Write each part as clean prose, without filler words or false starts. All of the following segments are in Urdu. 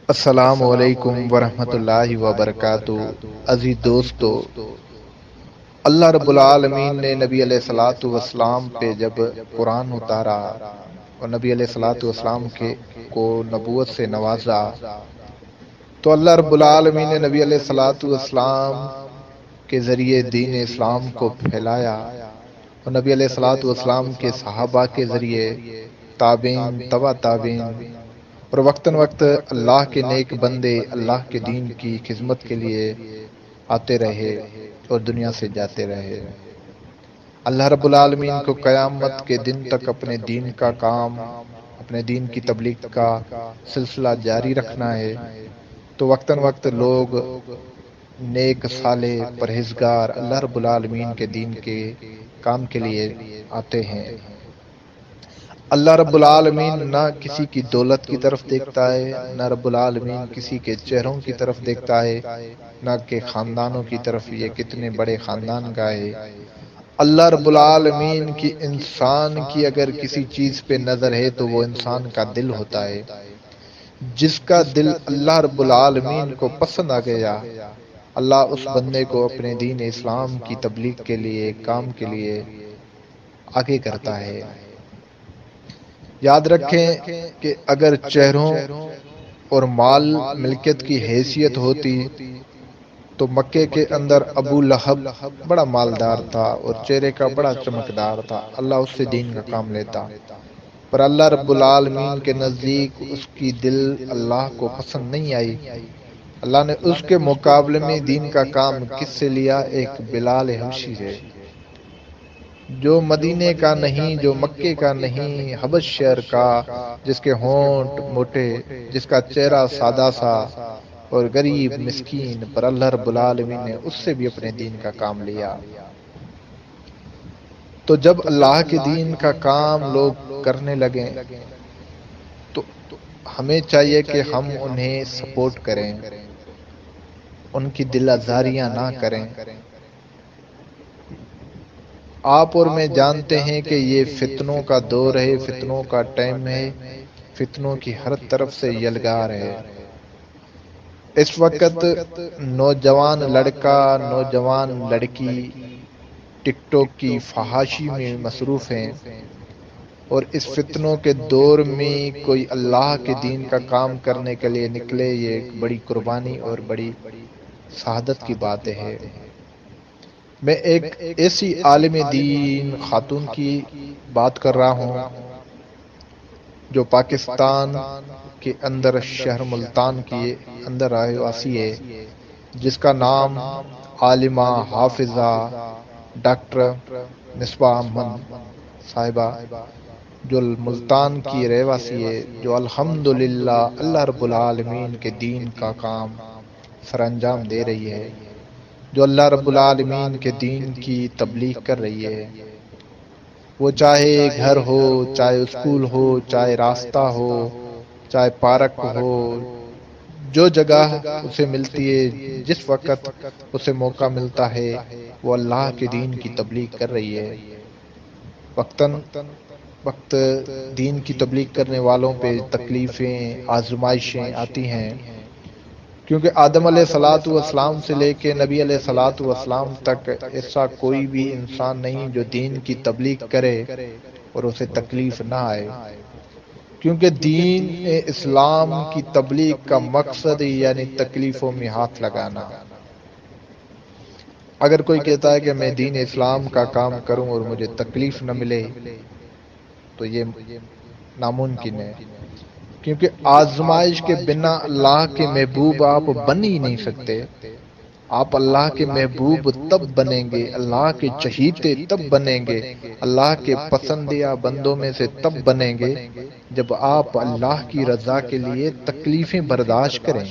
السلام علیکم ورحمۃ اللہ وبرکاتہ۔ عزیز دوستو، اللہ رب العالمین نے نبی علیہ الصلوۃ والسلام پہ جب قرآن اتارا اور نبی علیہ الصلوۃ والسلام کو نبوت سے نوازا، تو اللہ رب العالمین نے نبی علیہ الصلوۃ والسلام کے ذریعے دین اسلام کو پھیلایا، اور نبی علیہ الصلوۃ والسلام کے صحابہ کے ذریعے تابعین، تبع تابعین، اور وقتاً وقت اللہ کے نیک بندے اللہ کے دین کی خدمت کے لیے آتے رہے اور دنیا سے جاتے رہے۔ اللہ رب العالمین کو قیامت کے دن تک اپنے دین کا کام، اپنے دین کی تبلیغ کا سلسلہ جاری رکھنا ہے، تو وقتاً وقت لوگ نیک صالح پرہیزگار اللہ رب العالمین کے دین کے کام کے لیے آتے ہیں۔ اللہ رب العالمین نہ کسی کی دولت کی طرف دیکھتا ہے، نہ رب العالمین کسی کے چہروں کی طرف دیکھتا ہے، نہ کہ خاندانوں کی طرف، یہ کتنے بڑے خاندان کا ہے۔ اللہ رب العالمین کی انسان کی اگر کسی چیز پہ نظر ہے تو وہ انسان کا دل ہوتا ہے۔ جس کا دل اللہ رب العالمین کو پسند آ گیا، اللہ اس بندے کو اپنے دین اسلام کی تبلیغ کے لیے، کام کے لیے آگے کرتا ہے۔ یاد رکھیں کہ اگر چہروں اور مال ملکیت کی حیثیت ہوتی تو مکے کے اندر ابو لہب بڑا مالدار تھا اور چہرے کا بڑا چمکدار تھا، اللہ اس سے دین کا کام لیتا، پر اللہ رب العالمین کے نزدیک اس کی دل اللہ کو پسند نہیں آئی۔ اللہ نے اس کے مقابلے میں دین کا کام کس سے لیا؟ ایک بلال حبشی سے، جو مدینے کا نہیں، جو مکے کا نہیں، حبش شہر کا، جس کے ہونٹ موٹے، جس کا چہرہ سادہ سا اور غریب مسکین، پر اللہ رب العالمین نے اس سے بھی اپنے دین کا کام لیا۔ تو جب اللہ کے دین کا کام لوگ کرنے لگیں تو ہمیں چاہیے کہ ہم انہیں سپورٹ کریں، ان کی دل آزاریاں نہ کریں۔ آپ اور میں جانتے ہیں کہ یہ فتنوں کا دور ہے، فتنوں کا ٹائم ہے، فتنوں کی ہر طرف سے یلغار ہے۔ اس وقت نوجوان لڑکا، نوجوان لڑکی ٹک ٹاک کی فحاشی میں مصروف ہیں، اور اس فتنوں کے دور میں کوئی اللہ کے دین کا کام کرنے کے لیے نکلے، یہ ایک بڑی قربانی اور بڑی سعادت کی بات ہے۔ میں ایک ایسی عالم دین خاتون کی بات کر رہا ہوں جو پاکستان کے اندر شہر ملتان کے اندر رہواسی ہے، جس کا نام عالمہ حافظہ ڈاکٹر مصباح احمد صاحبہ، جو ملتان کی رہواسی ہے، جو الحمدللہ اللہ رب العالمین کے دین کا کام سر انجام دے رہی ہے، جو اللہ رب العالمین کے دین کی تبلیغ کر رہی ہے۔ وہ چاہے گھر ہو، چاہے اسکول ہو، چاہے راستہ ہو، چاہے پارک ہو، جو جگہ اسے ملتی ہے، جس وقت اسے موقع ملتا ہے، وہ اللہ کے دین کی تبلیغ کر رہی ہے۔ وقتاً وقت دین کی تبلیغ کرنے والوں پہ تکلیفیں، آزمائشیں آتی ہیں، کیونکہ آدم علیہ الصلوۃ والسلام سے لے کے نبی علیہ الصلوۃ والسلام تک ایسا کوئی بھی انسان نہیں جو دین کی تبلیغ کرے اور اسے تکلیف نہ آئے، کیونکہ دین اسلام کی تبلیغ کا مقصد ہی یعنی تکلیفوں میں ہاتھ لگانا۔ اگر کوئی کہتا ہے کہ میں دین اسلام کا کام کروں اور مجھے تکلیف نہ ملے تو یہ ناممکن ہے، کیونکہ آزمائش کے بنا اللہ کے محبوب آپ بن ہی نہیں سکتے۔ آپ اللہ کے محبوب تب بنیں گے، اللہ کے چہیتے تب بنیں گے، اللہ کے پسندیدہ بندوں میں سے تب بنیں گے جب آپ اللہ کی رضا کے لیے تکلیفیں برداشت کریں۔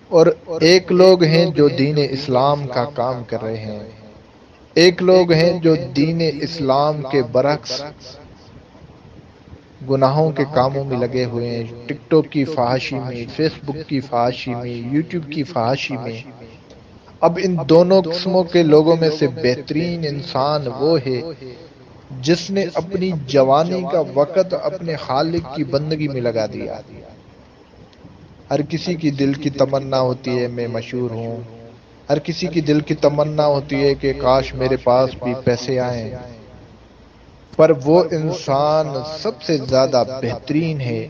اور ایک لوگ ہیں جو دین اسلام کا کام کر رہے ہیں، ایک لوگ ہیں جو دین اسلام کے برعکس گناہوں کے کاموں میں لگے ہوئے ہیں، ٹک ٹاک کی فحاشی میں، فیس بک کی فحاشی میں، یوٹیوب کی فحاشی میں۔ اب ان دونوں قسموں کے لوگوں میں سے بہترین انسان وہ ہے جس نے اپنی جوانی کا وقت اپنے خالق کی بندگی میں لگا دیا، ہر کسی کی دل کی تمنا ہوتی ہے میں مشہور ہوں، ہر کسی کی دل کی تمنا ہوتی ہے کہ کاش میرے پاس بھی پیسے آئیں، پر وہ انسان سب سے زیادہ بہترین ہے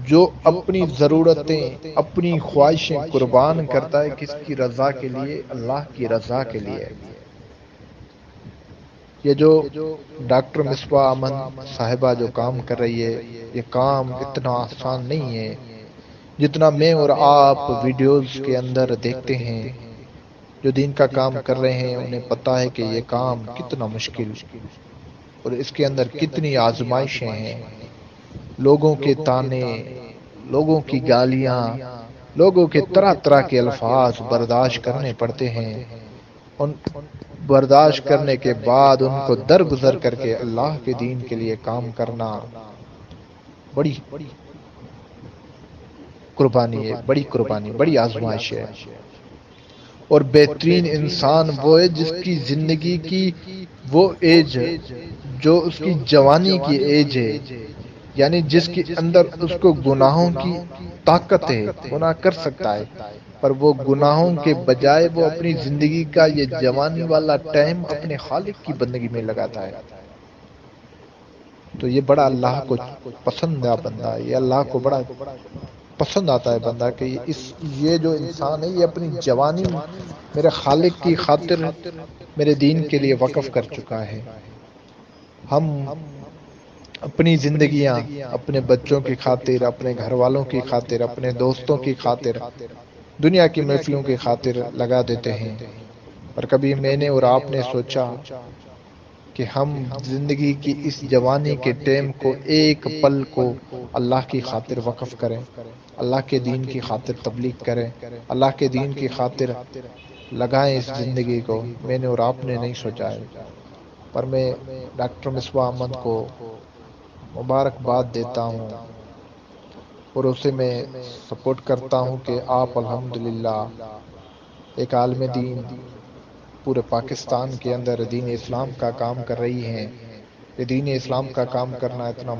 جو اپنی ضرورتیں، اپنی خواہشیں قربان کرتا ہے کس کی رضا کے لیے؟ اللہ کی رضا کے لیے۔ یہ جو ڈاکٹر مصباح امن صاحبہ جو کام کر رہی ہے، یہ کام اتنا آسان نہیں ہے جتنا میں اور آپ ویڈیوز کے اندر دیکھتے ہیں۔ جو دین کا کام کر رہے ہیں انہیں پتا ہے کہ یہ کام کتنا مشکل اور اس کے اندر کتنی آزمائشیں ہیں، لوگوں کے تانے، لوگوں کی گالیاں، لوگوں کے طرح طرح کے الفاظ برداشت کرنے پڑتے ہیں۔ ان برداشت کرنے کے بعد ان کو درگزر کر کے اللہ کے دین کے لیے کام کرنا بڑی قربانی ہے، بڑی قربانی، بڑی آزمائش ہے۔ اور بہترین انسان وہ ہے جس کی زندگی کی وہ ایج جو اس کی جوانی کی ایج ہے، یعنی جس کے اندر اس کو گناہوں کی طاقت ہے، گناہ کر سکتا ہے، پر وہ گناہوں کے بجائے وہ اپنی زندگی کا یہ جوانی والا ٹائم اپنے خالق کی بندگی میں لگاتا ہے۔ تو یہ بڑا اللہ کو پسند بندہ ہے، یہ اللہ کو بڑا پسند آتا ہے بندہ کہ یہ جو انسان ہے یہ اپنی جوانی میرے خالق کی خاطر میرے دین کے لیے وقف کر چکا ہے۔ ہم اپنی زندگیاں اپنے بچوں کی خاطر، اپنے گھر والوں کی خاطر، اپنے دوستوں کی خاطر، دنیا کی محفلوں کی خاطر لگا دیتے ہیں، اور کبھی میں نے اور آپ نے سوچا کہ ہم زندگی کی اس جوانی کے ٹائم کو، ایک پل کو اللہ کی خاطر وقف کریں، اللہ کے دین کی خاطر تبلیغ کریں، اللہ کے دین کی خاطر لگائیں اس زندگی کو؟ میں نے اور آپ نے نہیں سوچا ہے، پر میں ڈاکٹر مصباح احمد کو مبارکباد دیتا ہوں اور اسے میں سپورٹ کرتا ہوں کہ آپ الحمدللہ ایک عالم دین پورے پاکستان کے اندر دین اسلام کا کام کر رہی ہیں۔ یہ دین اسلام کا کام کرنا اتنا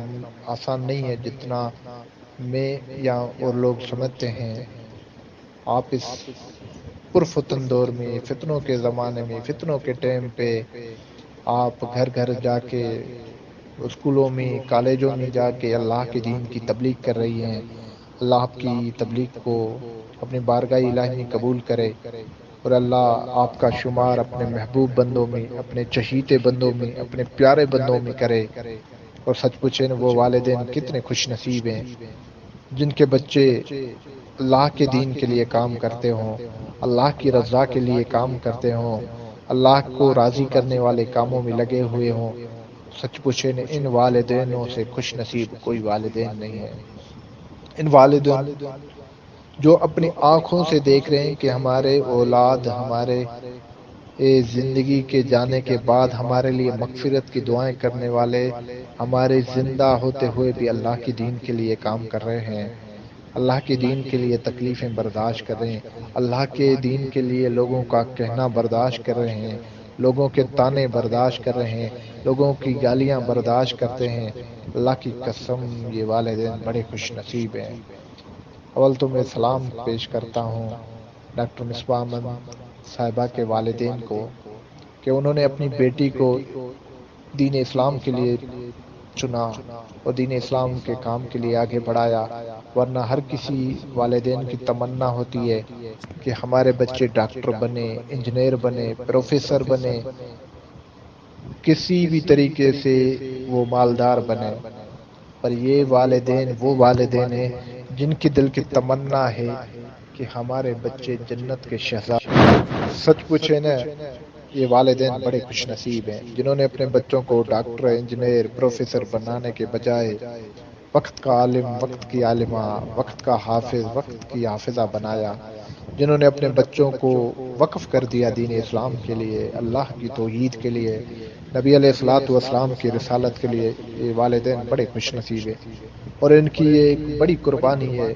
آسان نہیں ہے جتنا میں یا اور لوگ سمجھتے ہیں۔ آپ اس پرفتن دور میں، فتنوں کے زمانے میں، فتنوں کے ٹائم پہ آپ گھر گھر جا کے، اسکولوں میں، کالجوں میں جا کے اللہ کے دین کی تبلیغ کر رہی ہیں۔ اللہ آپ کی تبلیغ کو اپنی بارگاہ الہی میں قبول کرے، اور اللہ آپ کا شمار اپنے محبوب بندوں میں، اپنے چہیتے بندوں میں، اپنے پیارے بندوں میں کرے۔ اور سچ پوچھیں وہ والدین کتنے خوش نصیب ہیں جن کے بچے اللہ کے دین کے لیے کام کرتے ہوں، اللہ کی رضا کے لیے کام کرتے ہوں، اللہ کو راضی کرنے والے کاموں میں لگے ہوئے ہوں۔ سچ پوچھیں ان والدینوں سے خوش نصیب کوئی والدین نہیں ہے۔ ان والدین جو اپنی آنکھوں سے دیکھ رہے ہیں کہ ہمارے اولاد ہمارے زندگی کے جانے کے بعد ہمارے لیے مغفرت کی دعائیں کرنے والے ہمارے زندہ ہوتے ہوئے بھی اللہ کے دین کے لیے کام کر رہے ہیں، اللہ کے دین کے لیے تکلیفیں برداشت کر رہے ہیں، اللہ کے دین کے لیے لوگوں کا کہنا برداشت کر رہے ہیں، لوگوں کے تانے برداشت کر رہے ہیں، لوگوں کی گالیاں برداشت کرتے ہیں۔ اللہ کی قسم یہ والدین بڑے خوش نصیب ہیں۔ اول تو میں سلام پیش کرتا ہوں ڈاکٹر مصباح احمد صاحبہ کے والدین کو کہ انہوں نے اپنی بیٹی کو دین اسلام کے لیے چنا اور دین اسلام کے کام کے لیے آگے بڑھایا، ورنہ ہر کسی والدین کی تمنا ہوتی ہے کہ ہمارے بچے ڈاکٹر بنے، انجینئر بنے، پروفیسر بنے، کسی بھی طریقے سے وہ مالدار بنے، پر یہ والدین وہ والدین ہیں جن کی دل کی تمنا ہے کہ ہمارے بچے جنت کے شہزادے۔ سچ پوچھے نا یہ والدین بڑے خوش نصیب ہیں جنہوں نے اپنے بچوں کو ڈاکٹر، انجینئر، پروفیسر بنانے کے بجائے وقت کا عالم، وقت کی عالمہ، وقت کا حافظ، وقت کی حافظہ بنایا، جنہوں نے اپنے بچوں کو وقف کر دیا دین اسلام کے لیے، اللہ کی توحید کے لیے، نبی علیہ الصلوۃ والسلام کی رسالت کے لیے۔ یہ والدین بڑے خوش نصیب ہیں اور ان کی یہ ایک بڑی قربانی ہے۔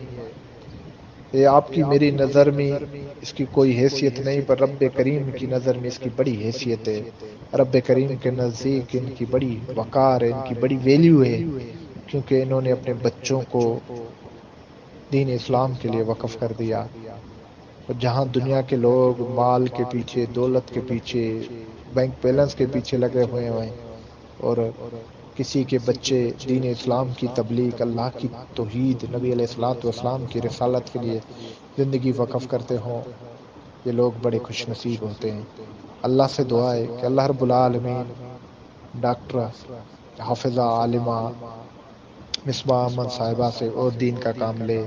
یہ آپ کی میری نظر میں اس کی کوئی حیثیت نہیں، پر رب کریم کی نظر میں اس کی بڑی حیثیت ہے۔ رب کریم کے نزدیک ان کی بڑی وقار ہے، ان کی بڑی ویلیو ہے، کیونکہ انہوں نے اپنے بچوں کو دین اسلام کے لیے وقف کر دیا. اور جہاں دنیا کے لوگ مال کے پیچھے، دولت کے پیچھے، بینک بیلنس کے پیچھے لگے ہوئے ہیں، اور کسی کے بچے دین اسلام کی تبلیغ، اللہ کی توحید، نبی علیہ الصلوۃ والسلام کی رسالت کے لیے زندگی وقف کرتے ہوں، یہ لوگ بڑے خوش نصیب ہوتے ہیں. اللہ سے دعا ہے کہ اللہ رب العالمین ڈاکٹر حافظہ عالمہ مصباح احمد صاحبہ سے اور دین کا کام لے،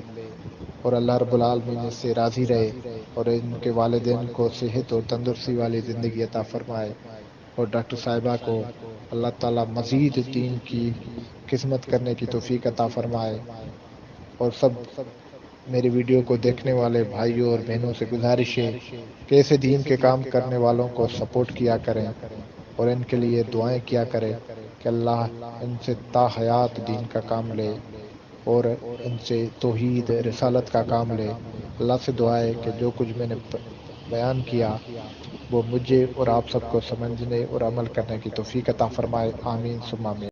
اور اللہ رب العالمین اس سے راضی رہے، اور ان کے والدین کو صحت اور تندرستی والی زندگی عطا فرمائے، اور ڈاکٹر صاحبہ کو اللہ تعالیٰ مزید دین کی خدمت کرنے کی توفیق عطا فرمائے. اور سب میری ویڈیو کو دیکھنے والے بھائیوں اور بہنوں سے گزارش ہے کہ ایسے دین کے کام کرنے والوں کو سپورٹ کیا کریں، اور ان کے لیے دعائیں کیا کریں کہ اللہ ان سے تا حیات دین کا کام لے، اور ان سے توحید رسالت کا کام لے. اللہ سے دعا ہے کہ جو کچھ میں نے بیان کیا وہ مجھے اور آپ سب کو سمجھنے اور عمل کرنے کی توفیق عطا فرمائے. آمین ثم آمین.